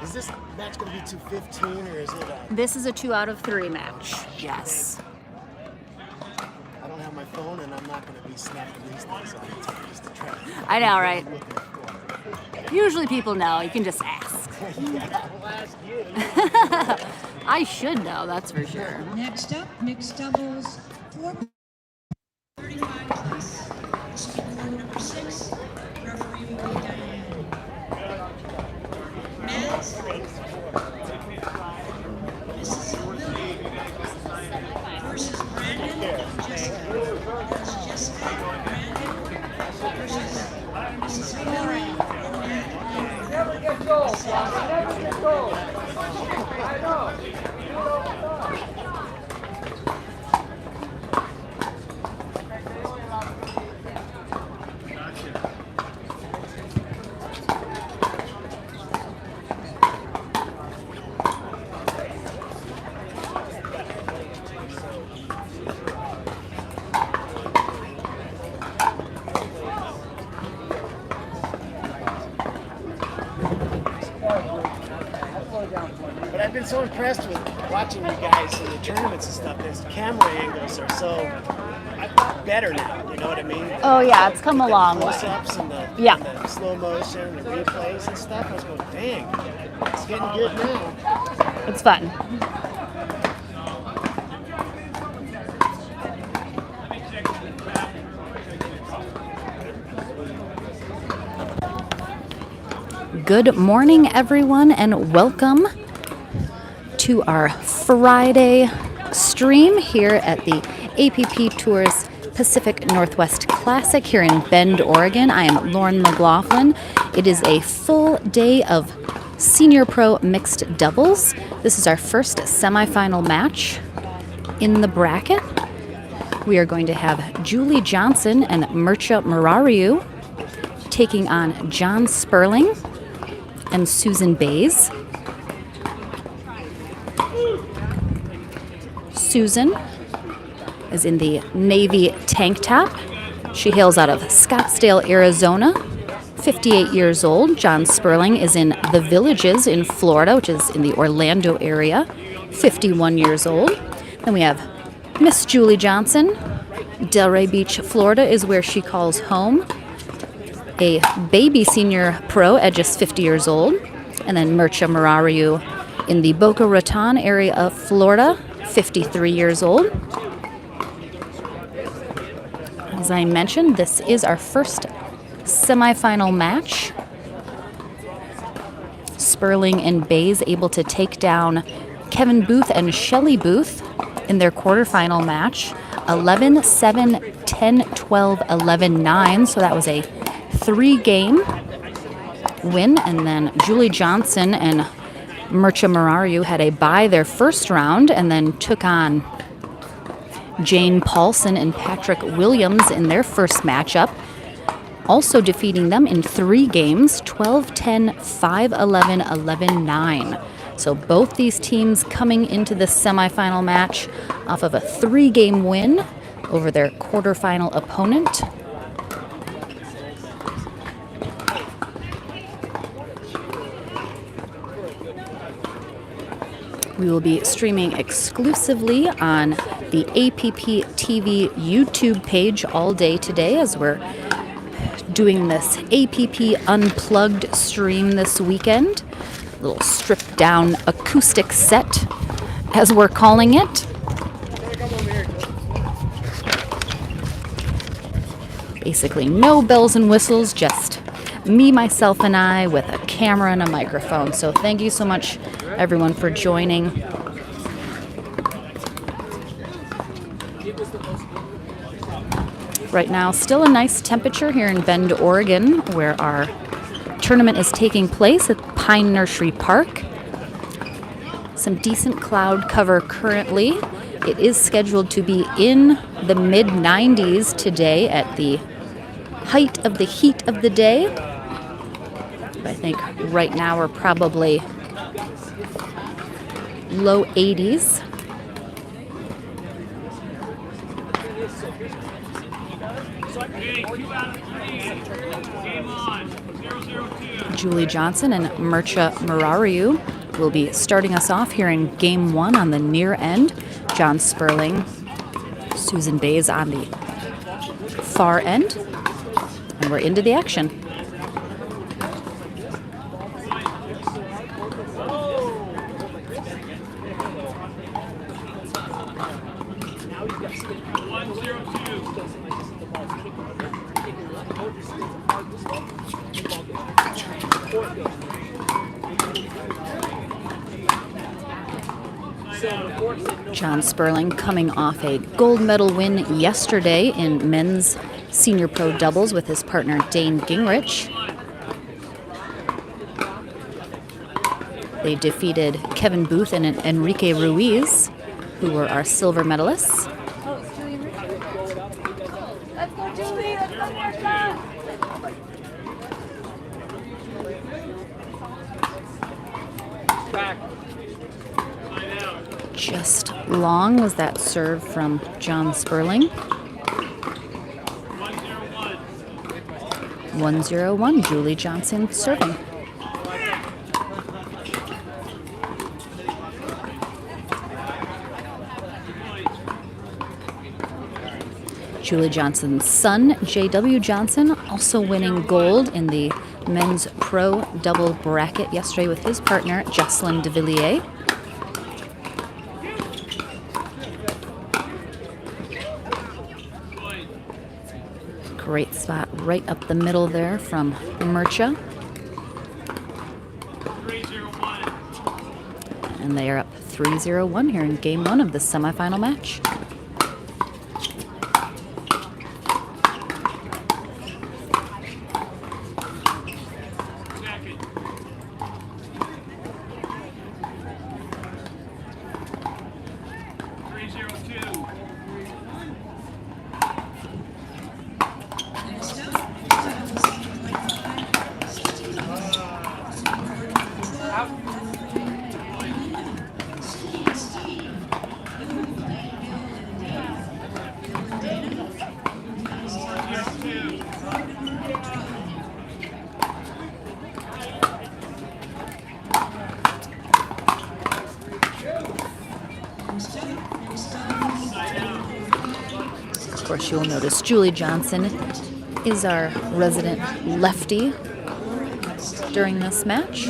Is this match going to be 215 or is it This is a 2 out of 3 match. Yes. I don't have my phone and I'm not going to be snapping these things all the time just to try to I know, right? I'm looking for. Usually people know. You can just ask. Yeah, I'll ask you. I should know, that's for sure. Next up, mixed doubles, 435 plus. This will be court number 6. Referee will be Diane. Men's, Mrs. Hillbilly versus Brandon and Jessica. That's Jessica and Brandon versus Mrs. Hillbilly and Matt. Never gets old. Never gets old. I know. You don't stop. But I've been so impressed with watching you guys in the tournaments and stuff. These camera angles are so better now. You know what I mean? Oh yeah, it's come a long way. Close-ups and the, Yeah. and the slow motion, the replays and stuff. I was going, dang, it's getting good now. It's fun. Good morning, everyone, and welcome to our Friday stream here at the APP Tours Pacific Northwest Classic here in Bend, Oregon. I am Lauren McLaughlin. It is a full day of Senior Pro Mixed Doubles. This is our first semifinal match in the bracket. We are going to have Julie Johnson and Morariu taking on John Sperling and Susan Baze. Susan is in the navy tank top. She hails out of Scottsdale, Arizona, 58 years old. John Sperling is in the Villages in Florida, which is in the Orlando area, 51 years old. Then we have Miss Julie Johnson. Delray Beach, Florida is where she calls home. A baby senior pro at just 50 years old. And then Morariu in the Boca Raton area of Florida, 53 years old. As I mentioned, this is our first semifinal match. Sperling and Baze able to take down Kevin Booth and Shelley Booth in their quarterfinal match. 11-7, 10-12, 11-9. So that was a 3-game win. And then Julie Johnson and Morariu had a bye their first round and then took on Jane Paulson and Patrick Williams in their first matchup, also defeating them in 3 games, 12-10, 5-11, 11-9. So both these teams coming into the semifinal match off of a 3-game win over their quarterfinal opponent. We will be streaming exclusively on the APP TV YouTube page all day today as we're doing this APP Unplugged stream this weekend. A little stripped down acoustic set, as we're calling it. Basically no bells and whistles, just me, myself, and I with a camera and a microphone. So thank you so much, everyone, for joining. Right now, still a nice temperature here in Bend, Oregon, where our tournament is taking place at Pine Nursery Park. Some decent cloud cover currently. It is scheduled to be in the mid-90s today at the height of the heat of the day. I think right now we're probably low 80s. Julie Johnson and Mircea Morariu will be starting us off here in game 1 on the near end. John Sperling, Susan Baze on the far end. And we're into the action. John Sperling coming off a gold medal win yesterday in men's senior pro doubles with his partner Dane Gingrich. They defeated Kevin Booth and Enrique Ruiz, who were our silver medalists. Let's go, Julie. Let's go, Martha. Just long was that serve from John Sperling. 1-0-1, Julie Johnson serving. Julie Johnson's son, J.W. Johnson, also winning gold in the men's pro double bracket yesterday with his partner, Jocelyn de Villiers. Great spot right up the middle there from Mircea. And they are up 3-0-1 here in game 1 of the semifinal match. Of course, you'll notice Julie Johnson is our resident lefty during this match.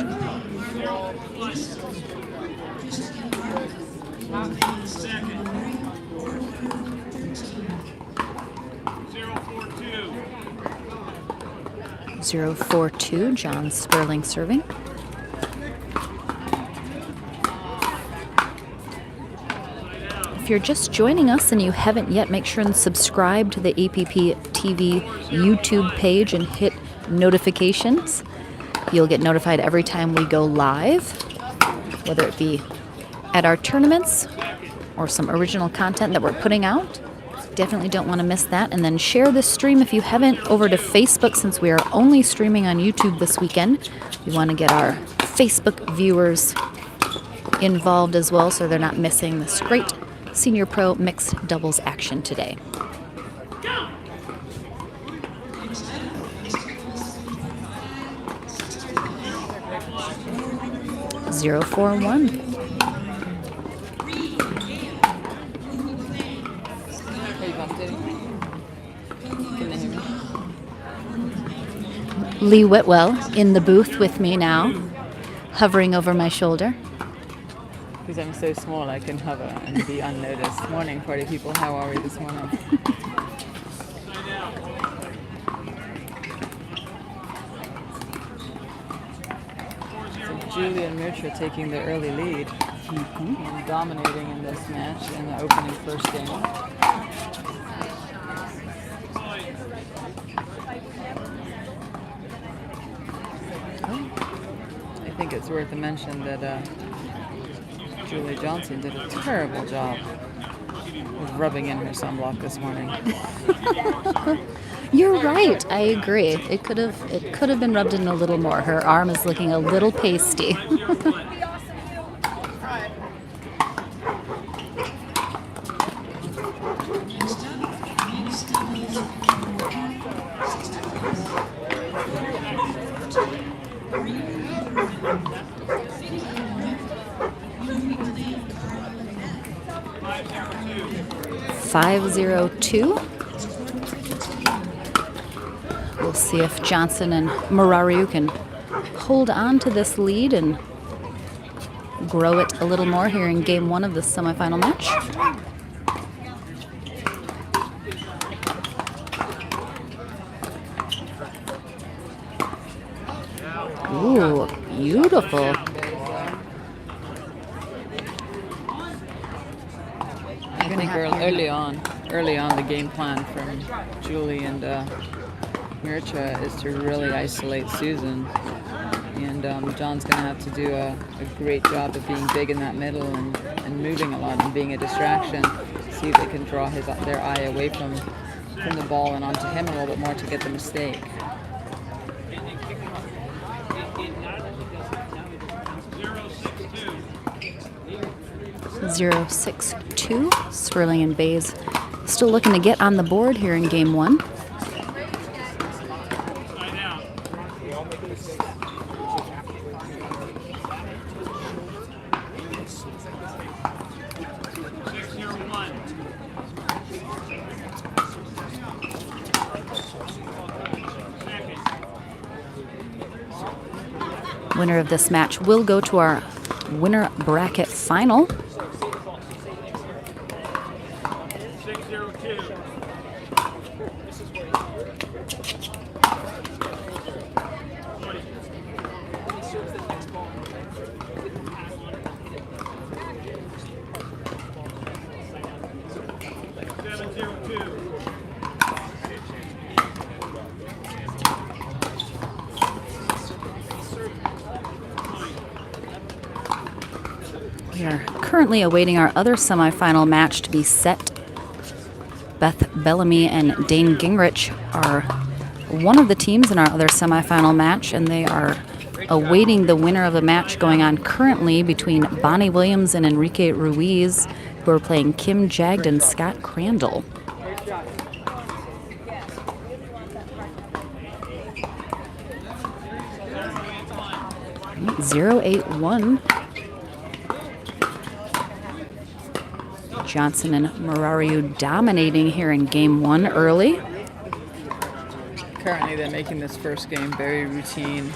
Zero 4-2, John Sperling serving. If you're just joining us and you haven't yet, make sure and subscribe to the APP TV YouTube page and hit notifications. You'll get notified every time we go live, whether it be at our tournaments or some original content that we're putting out. Definitely don't want to miss that. And then share this stream if you haven't over to Facebook, since we are only streaming on YouTube this weekend. We want to get our Facebook viewers involved as well so they're not missing this great Senior Pro mixed doubles action today. Zero 4-1. Lee Whitwell in the booth with me now, hovering over my shoulder. Because I'm so small, I can hover and be unnoticed. Morning, party people. How are we this morning? So Julie and Mircea taking the early lead and dominating in this match in the opening first game. I think it's worth a mention that Julie Johnson did a terrible job of rubbing in her sunblock this morning. You're right. I agree. It could have been rubbed in a little more. Her arm is looking a little pasty. 5-0-2. We'll see if Johnson and Morariu can hold on to this lead and grow it a little more here in game 1 of the semifinal match. Ooh, beautiful. I think early on, the game plan from Julie and Mircha is to really isolate Susan. And John's going to have to do a great job of being big in that middle and moving a lot and being a distraction. See if they can draw their eye away from the ball and onto him a little bit more to get the mistake. 0-6-2. Sperling and Baze still looking to get on the board here in game 1. Winner of this match will go to our winner bracket final. We are currently awaiting our other semifinal match to be set. Beth Bellamy and Dane Gingrich are one of the teams in our other semifinal match, and they are awaiting the winner of the match going on currently between Bonnie Williams and Enrique Ruiz, who are playing Kim Jagd and Scott Crandall. Zero 0-8-1. Johnson and Morariu dominating here in game 1 early. Currently, they're making this first game very routine.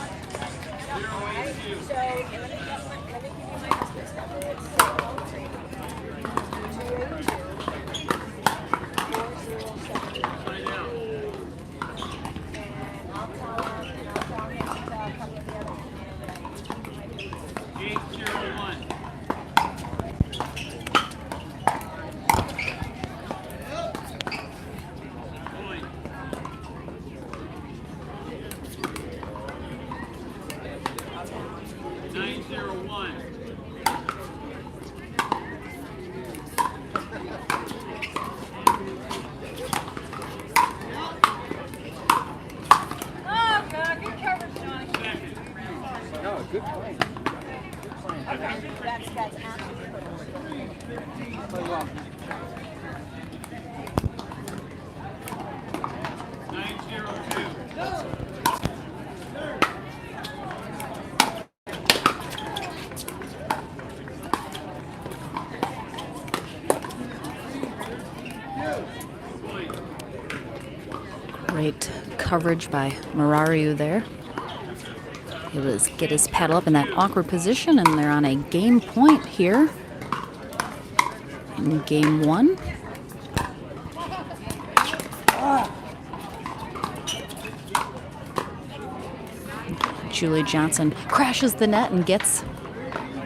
Great coverage by Morariu there. He was get his paddle up in that awkward position, and they're on a game point here in game 1. Julie Johnson crashes the net and gets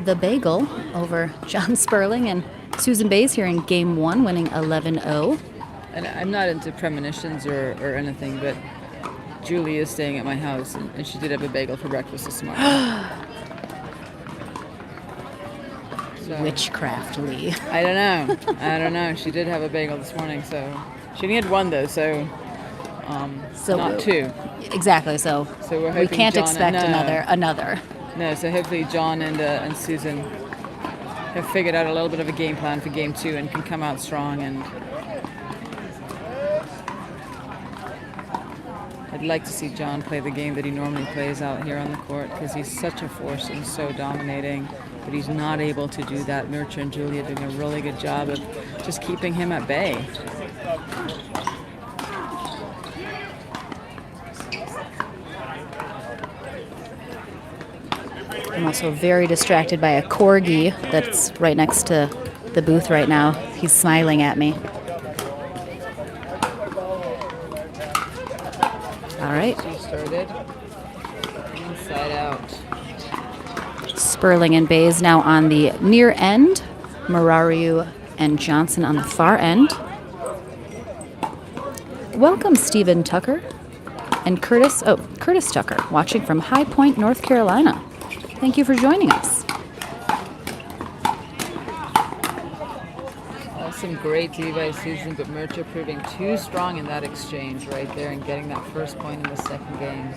the bagel over John Sperling and Susan Baze here in game 1, winning 11-0. And I'm not into premonitions or anything, but Julie is staying at my house, and she did have a bagel for breakfast this morning. So, Witchcraftly. I don't know. She did have a bagel this morning, so she only had one though, so not two. Exactly. So we're we hoping can't John expect another. No, so hopefully John and Susan have figured out a little bit of a game plan for game 2 and can come out strong and I'd like to see John play the game that he normally plays out here on the court because he's such a force and so dominating, but he's not able to do that. Mircea and Julia doing a really good job of just keeping him at bay. I'm also very distracted by a corgi that's right next to the booth right now. He's smiling at me. All right. She started inside out. Sperling and Baze now on the near end. Morariu and Johnson on the far end. Welcome, Stephen Tucker and Curtis Tucker, watching from High Point, North Carolina. Thank you for joining us. Some great TV by Susan, but Mircea proving too strong in that exchange right there and getting that first point in the second game.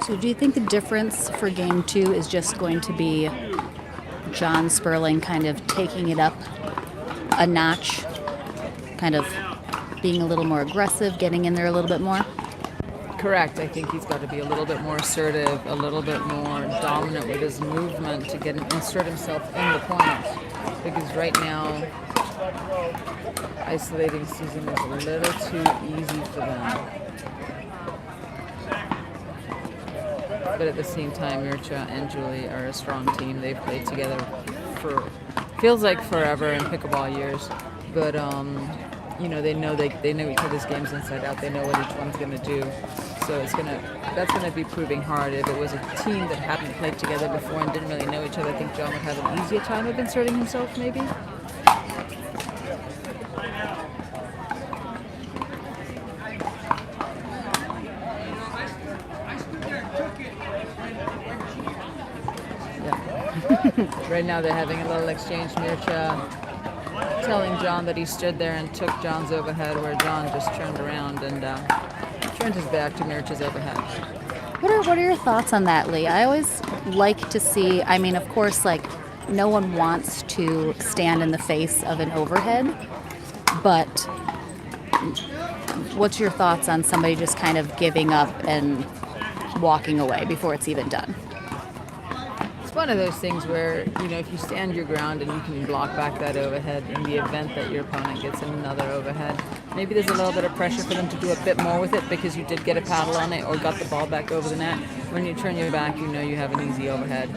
So do you think the difference for game 2 is just going to be John Sperling kind of taking it up a notch, kind of being a little more aggressive, getting in there a little bit more? Correct. I think he's got to be a little bit more assertive, a little bit more dominant with his movement to insert himself in the point. Because right now, isolating Susan is a little too easy for them. But at the same time, Mircea and Julie are a strong team. They've played together for feels like forever in pickleball years. But you know, they know each other's games inside out. They know what each one's going to do. So that's gonna be proving hard. If it was a team that hadn't played together before and didn't really know each other, I think John would have an easier time of inserting himself, maybe. Right now they're having a little exchange. Mircea telling John that he stood there and took John's overhead, where John just turned around and turned his back to Mircea's overhead. What are your thoughts on that, Lee? I always like to see, I mean, of course, like, no one wants to stand in the face of an overhead, but what's your thoughts on somebody just kind of giving up and walking away before it's even done? It's one of those things where, you know, if you stand your ground and you can block back that overhead in the event that your opponent gets another overhead, maybe there's a little bit of pressure for them to do a bit more with it because you did get a paddle on it or got the ball back over the net. When you turn your back, you know you have an easy overhead.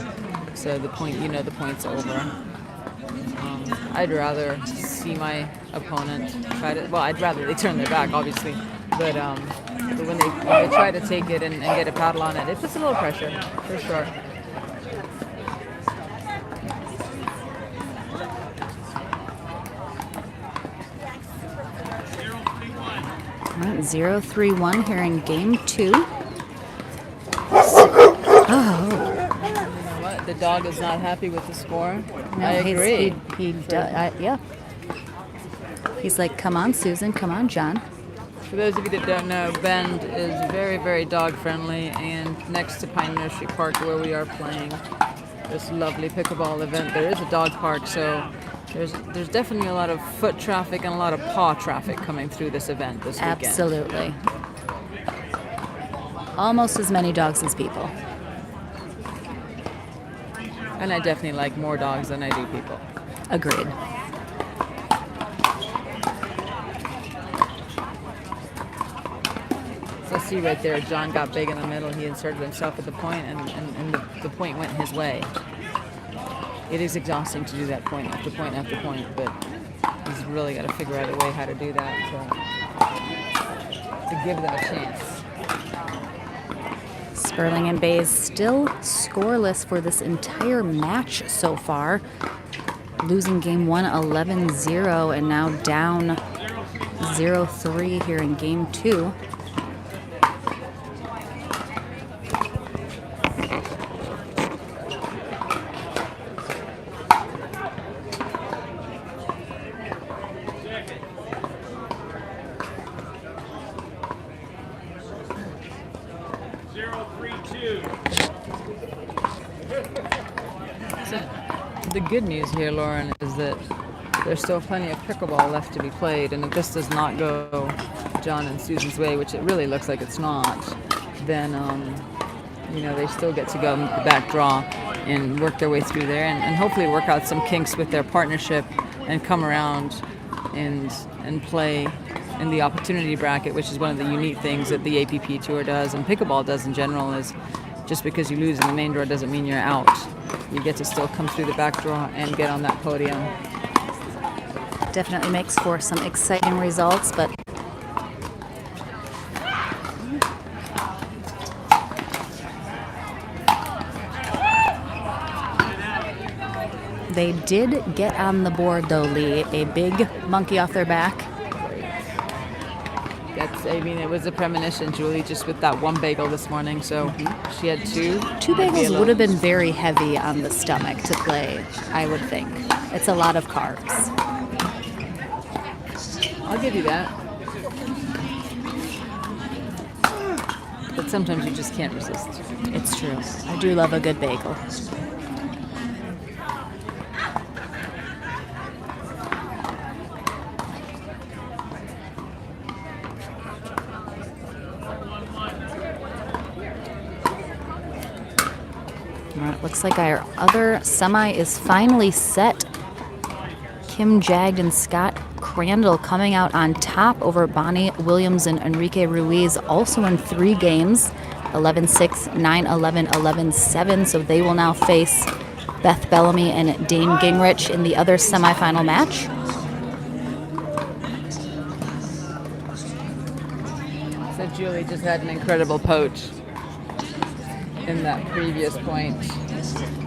So the point, you know the point's over. I'd rather see my opponent try to, well, I'd rather they turn their back, obviously, but when they try to take it and get a paddle on it, it puts a little pressure, for sure. All right, 0-3-1 here in game 2. The dog is not happy with the score. No, I agree. He does. Yeah. He's like, come on, Susan. Come on, John. For those of you that don't know, Bend is very, very dog friendly, and next to Pine Nursery Park, where we are playing this lovely pickleball event, there is a dog park. So there's definitely a lot of foot traffic and a lot of paw traffic coming through this event this weekend. Absolutely. Almost as many dogs as people. And I definitely like more dogs than I do people. Agreed. So see right there, John got big in the middle. He inserted himself at the point, and the point went his way. It is exhausting to do that point after point after point, but he's really got to figure out a way how to do that to give them a chance. Sperling and Baze still scoreless for this entire match so far. Losing game 1 11-0 and now down 0-3 here in game 2. The good news here, Lauren, is that there's still plenty of pickleball left to be played, and if this does not go John and Susan's way, which it really looks like it's not, then they still get to go the back draw and work their way through there, and hopefully work out some kinks with their partnership and come around and play in the opportunity bracket, which is one of the unique things that the APP Tour does and pickleball does in general. Is just because you lose in the main draw doesn't mean you're out. You get to still come through the back draw and get on that podium. Definitely makes for some exciting results, but they did get on the board, though, Lee. A big monkey off their back. It was a premonition, Julie, just with that one bagel this morning. So she had two. Two bagels would have been very heavy on the stomach to play, I would think. It's a lot of carbs. I'll give you that. But sometimes you just can't resist. It's true. I do love a good bagel. Looks like our other semi is finally set. Kim Jagd and Scott Crandall coming out on top over Bonnie Williams and Enrique Ruiz, also in 3 games, 11-6, 9-11, 11-7. So they will now face Beth Bellamy and Dane Gingrich in the other semifinal match. So Julie just had an incredible poach in that previous point,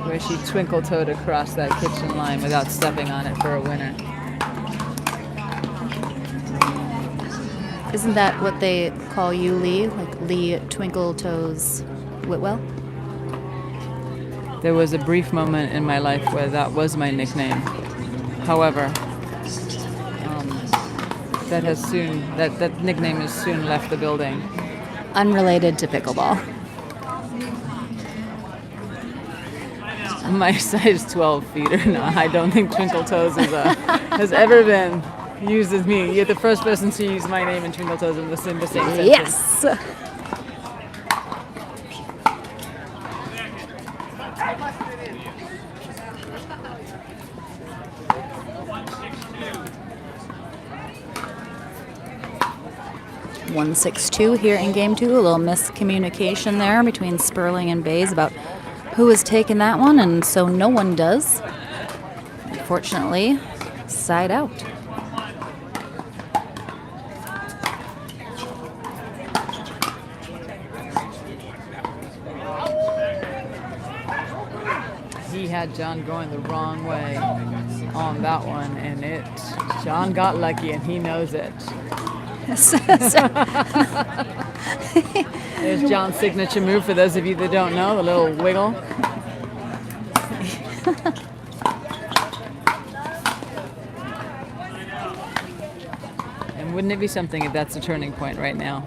where she twinkle-toed across that kitchen line without stepping on it for a winner. Isn't that what they call you, Lee? Like Lee Twinkle Toes Whitwell? There was a brief moment in my life where that was my nickname. However, that nickname has soon left the building. Unrelated to pickleball. My size 12 feet or not, I don't think Twinkle Toes has ever been used as me. You're the first person to use my name and Twinkle Toes in the same sentence. Yes! (1-6-2) here in game 2. A little miscommunication there between Sperling and Baze about who has taken that one, and so no one does. Unfortunately, side out. He had John going the wrong way on that one, and John got lucky, and he knows it. There's John's signature move, for those of you that don't know, the little wiggle. And wouldn't it be something if that's a turning point right now?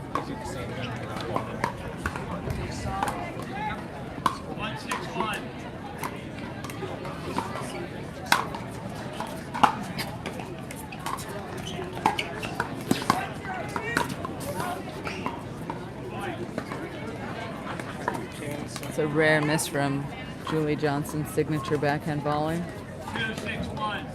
It's a rare miss from Julie Johnson's signature backhand volley. 2-6-1.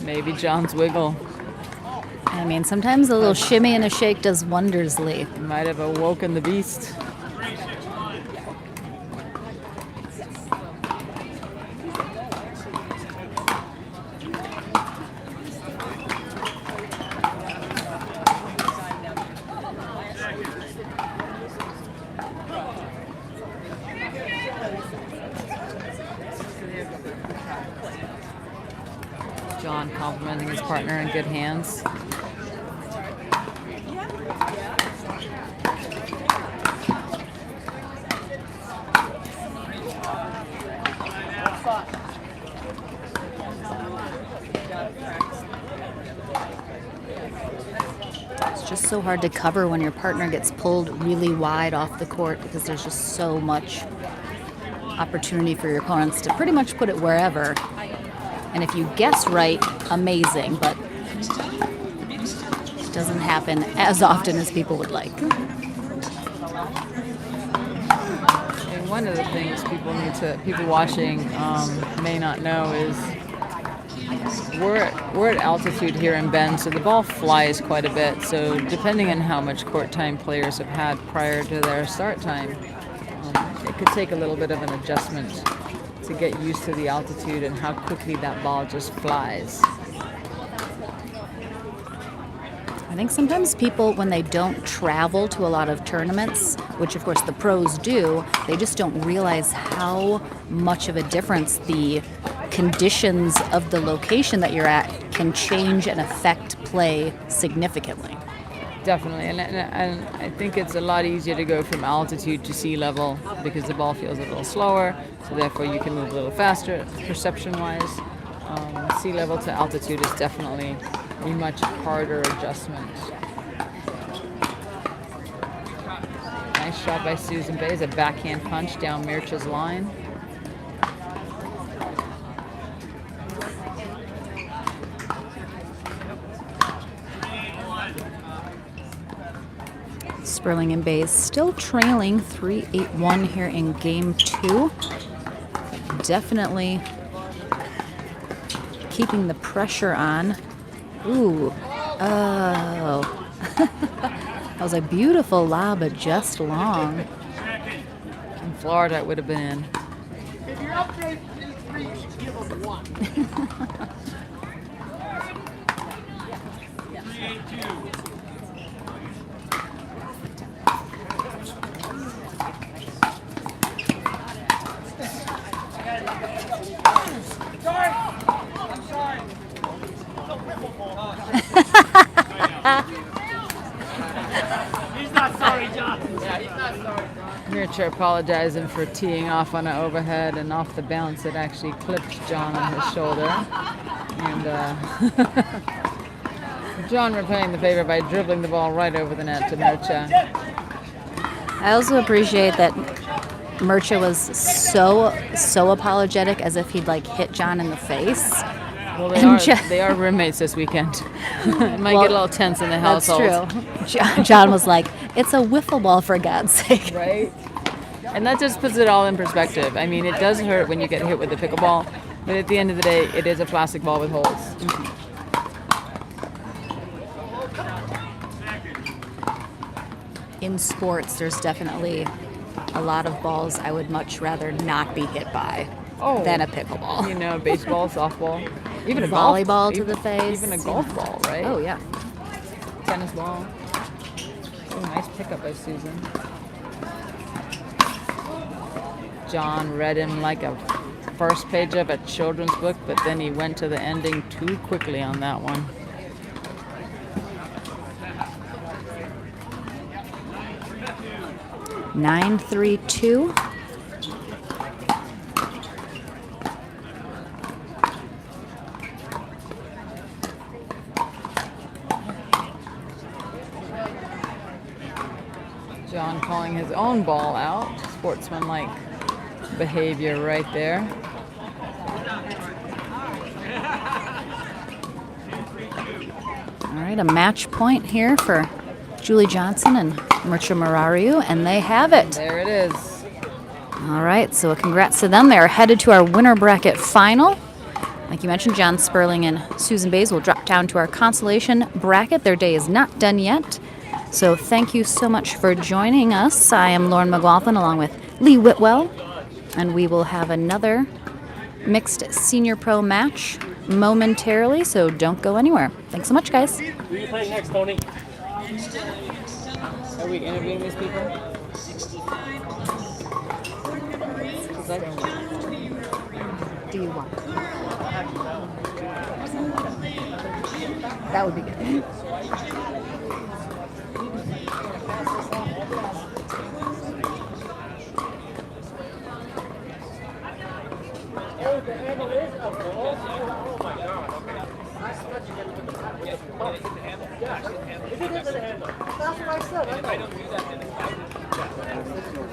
Maybe John's wiggle I mean, sometimes a little shimmy and a shake does wonders, Lee. might have awoken the beast. John complimenting his partner in good hands. It's just so hard to cover when your partner gets pulled really wide off the court because there's just so much opportunity for your opponents to pretty much put it wherever. And if you guess right, amazing, but it doesn't happen as often as people would like. And one of the things people watching may not know is we're at altitude here in Bend, so the ball flies quite a bit. So depending on how much court time players have had prior to their start time, it could take a little bit of an adjustment to get used to the altitude and how quickly that ball just flies. I think sometimes people, when they don't travel to a lot of tournaments, which of course the pros do, they just don't realize how much of a difference the conditions of the location that you're at can change and affect play significantly. Definitely, and I think it's a lot easier to go from altitude to sea level because the ball feels a little slower, so therefore you can move a little faster perception-wise. Sea level to altitude is definitely a much harder adjustment. Nice shot by Susan Baze, a backhand punch down Mircha's line. Sperling and Baze still trailing 3-8-1 here in game 2. Definitely keeping the pressure on. Ooh, oh. That was a beautiful lob, but just long. In Florida, it would have been in. If you're up 3-3, you should give them 1. 3-8-2. He's not sorry, John. Yeah, he's not sorry, John. Mircha apologizing for teeing off on an overhead, and off the bounce it actually clipped John on his shoulder. And John repaying the favor by dribbling the ball right over the net to Mircha. I also appreciate that Mircha was so apologetic, as if he'd like hit John in the face. Well, And they are roommates this weekend. It might get a little tense in the That's household. true. John was like, "It's a wiffle ball, for God's sake." Right? And that just puts it all in perspective. I mean, it does hurt when you get hit with a pickleball, but at the end of the day, it is a plastic ball with holes. In sports, there's definitely a lot of balls I would much rather not be hit by than a pickleball. You know, baseball, softball, even a volleyball golf, to the face. even a golf ball, right? Oh yeah. Tennis ball. Oh, nice pickup by Susan. John read him like a first page of a children's book, but then he went to the ending too quickly on that one. Nine, 3-2. John calling his own ball out. Sportsmanlike behavior right there. All right, a match point here for Julie Johnson and Mircha Morariu, and they have it. There it is. All right, so congrats to them. They are headed to our winner bracket final. Like you mentioned, John Sperling and Susan Baze will drop down to our consolation bracket. Their day is not done yet. So thank you so much for joining us. I am Lauren McLaughlin along with Lee Whitwell, and we will have another mixed senior pro match momentarily, so don't go anywhere. Thanks so much, guys. Who are you playing next, Tony? Are we interviewing these people? Do you want? That would be good. Oh my God. Okay. Yeah, if it isn't a handle. That's what I said. I know.